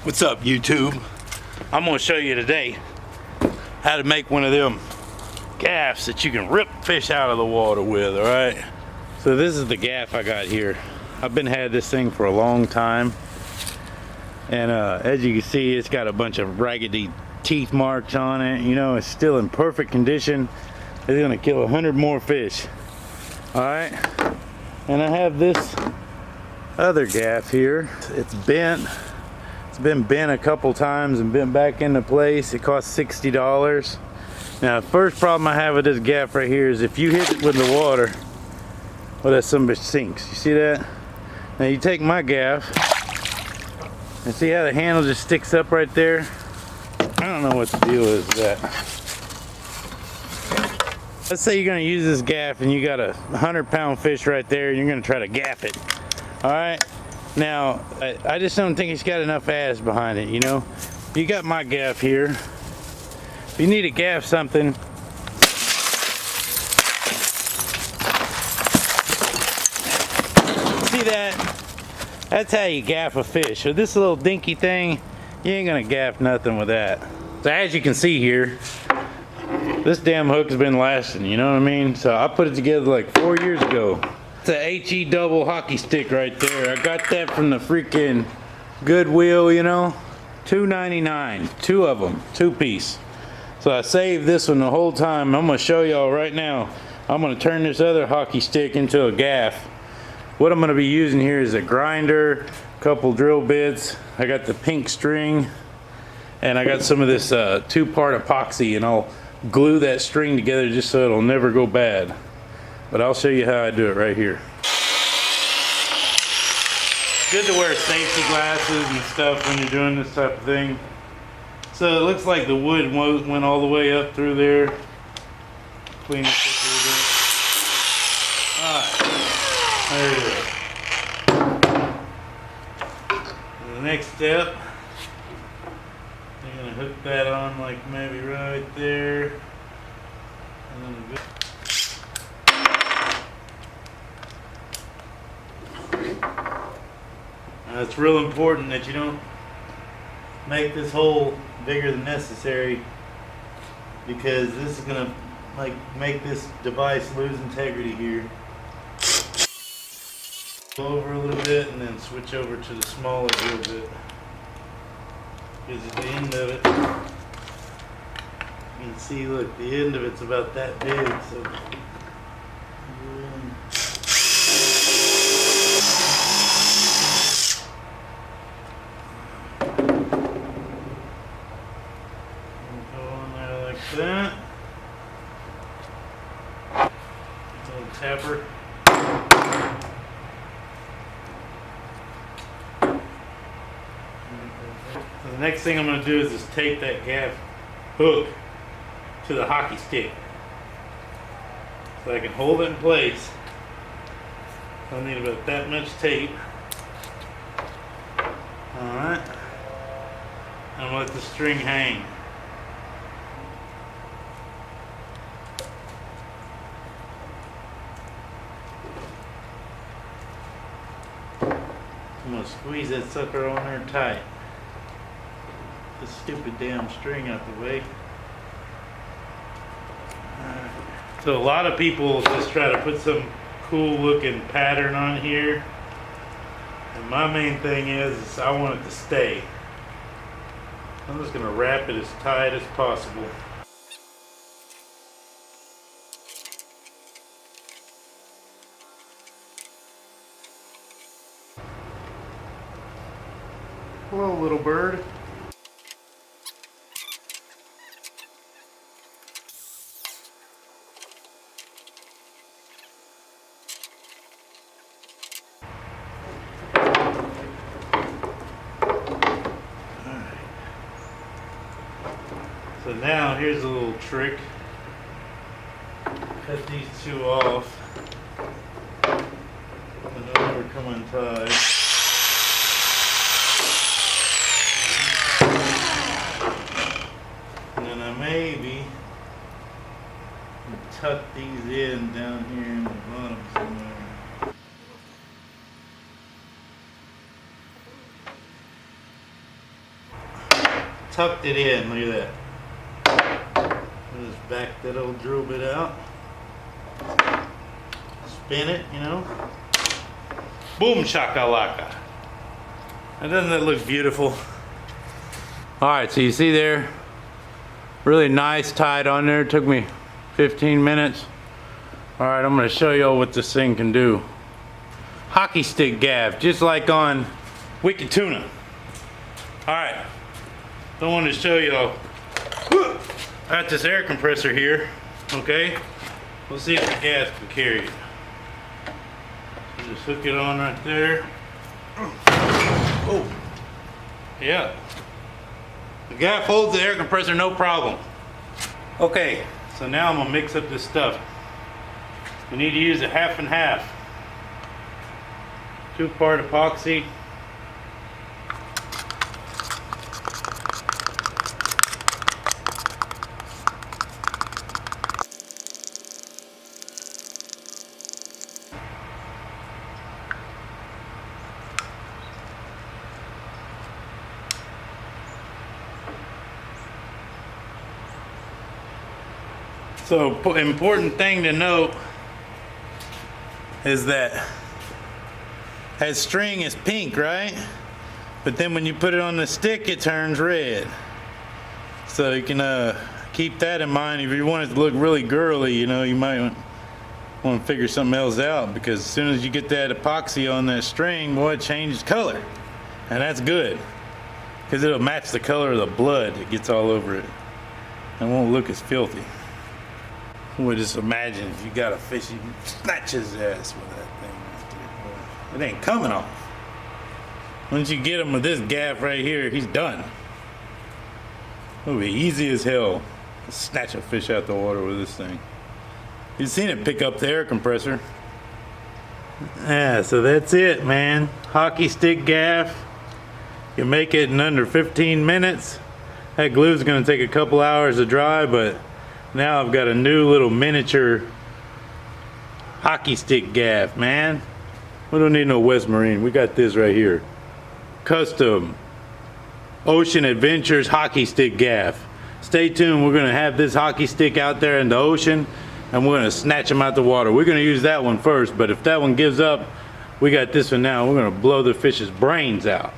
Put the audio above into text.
What's up, YouTube? I'm gonna show you today how to make one of them gaffs that you can rip fish out of the water with, all right? So this is the gaff I got here. I've been had this thing for a long time. And as you can see, it's got a bunch of raggedy teeth marks on it. You know, it's still in perfect condition. It's gonna kill 100 more fish. All right, and I have this other gaff here. It's bent. It's been bent a couple times and bent back into place. It costs $60. Now, the first problem I have with this gaff right here is if you hit it with the water, well, that son of a bitch sinks. You see that? Now you take my gaff and see how the handle just sticks up right there? I don't know what the deal is with that. Let's say you're gonna use this gaff and you got a 100-pound fish right there and you're gonna try to gaff it. All right, now I just don't think it's got enough ass behind it, you know? You got my gaff here. If you need to gaff something, see that? That's how you gaff a fish. So this little dinky thing, you ain't gonna gaff nothing with that. So as you can see here, this damn hook has been lasting, you know what I mean? So I put it together like 4 years ago. It's a HE double hockey stick right there. I got that from the freaking Goodwill, you know? $2.99, two of them, 2-piece. So I saved this one the whole time. I'm gonna show y'all right now. I'm gonna turn this other hockey stick into a gaff. What I'm gonna be using here is a grinder, a couple drill bits. I got the pink string, and I got some of this 2-part epoxy, and I'll glue that string together just so it'll never go bad. But I'll show you how I do it right here. Good to wear safety glasses and stuff when you're doing this type of thing. So it looks like the wood went all the way up through there. Clean this up a little bit. Alright, there it is. The next step, you're gonna hook that on like maybe right there. And then now it's real important that you don't make this hole bigger than necessary, because this is gonna like make this device lose integrity here. Go over a little bit and then switch over to the smaller drill bit. Because at the end of it, you can see, look, the end of it's about that big. So go on there like that. Little tapper. So the next thing I'm going to do is just tape that gaff hook to the hockey stick so I can hold it in place. I need about that much tape. Alright. I'm going to let the string hang. I'm going to squeeze that sucker on there tight. This stupid damn string out the way. So a lot of people just try to put some cool looking pattern on here, and my main thing is I want it to stay. I'm just going to wrap it as tight as possible. Hello, little bird. So now here's a little trick. Cut these two off and they'll never come untied. And then I maybe tuck these in down here in the bottom somewhere. tucked it in. Look at that. Just back that old drill bit out. Spin it, you know. Boom shakalaka. And doesn't that look beautiful? Alright, so you see there, really nice tied on there. It took me 15 minutes. Alright, I'm going to show y'all what this thing can do. Hockey stick gaff, just like on wicked tuna. Alright, I want to show y'all. I got this air compressor here, okay? We'll see if the gaff can carry it. So just hook it on right there. Oh, yeah. The gaff holds the air compressor, no problem. Okay, so now I'm gonna mix up this stuff. We need to use a half and half. 2-part epoxy. So important thing to note is that string is pink, right? But then when you put it on the stick, it turns red. So you can keep that in mind. If you want it to look really girly, you know, you might want to figure something else out, because as soon as you get that epoxy on that string, boy, it changes color. And that's good, because it'll match the color of the blood that gets all over it. It won't look as filthy. Well, just imagine if you got a fish, you can snatch his ass with that thing right there. It ain't coming off. Once you get him with this gaff right here, he's done. It'll be easy as hell to snatch a fish out the water with this thing. You've seen it pick up the air compressor. Yeah, so that's it, man. Hockey stick gaff. You make it in under 15 minutes. That glue's gonna take a couple hours to dry, but now I've got a new little miniature hockey stick gaff, man. We don't need no West Marine. We got this right here. Custom Ocean Adventures hockey stick gaff. Stay tuned. We're gonna have this hockey stick out there in the ocean, and we're gonna snatch them out the water. We're gonna use that one first, but if that one gives up, we got this one now. We're gonna blow the fish's brains out.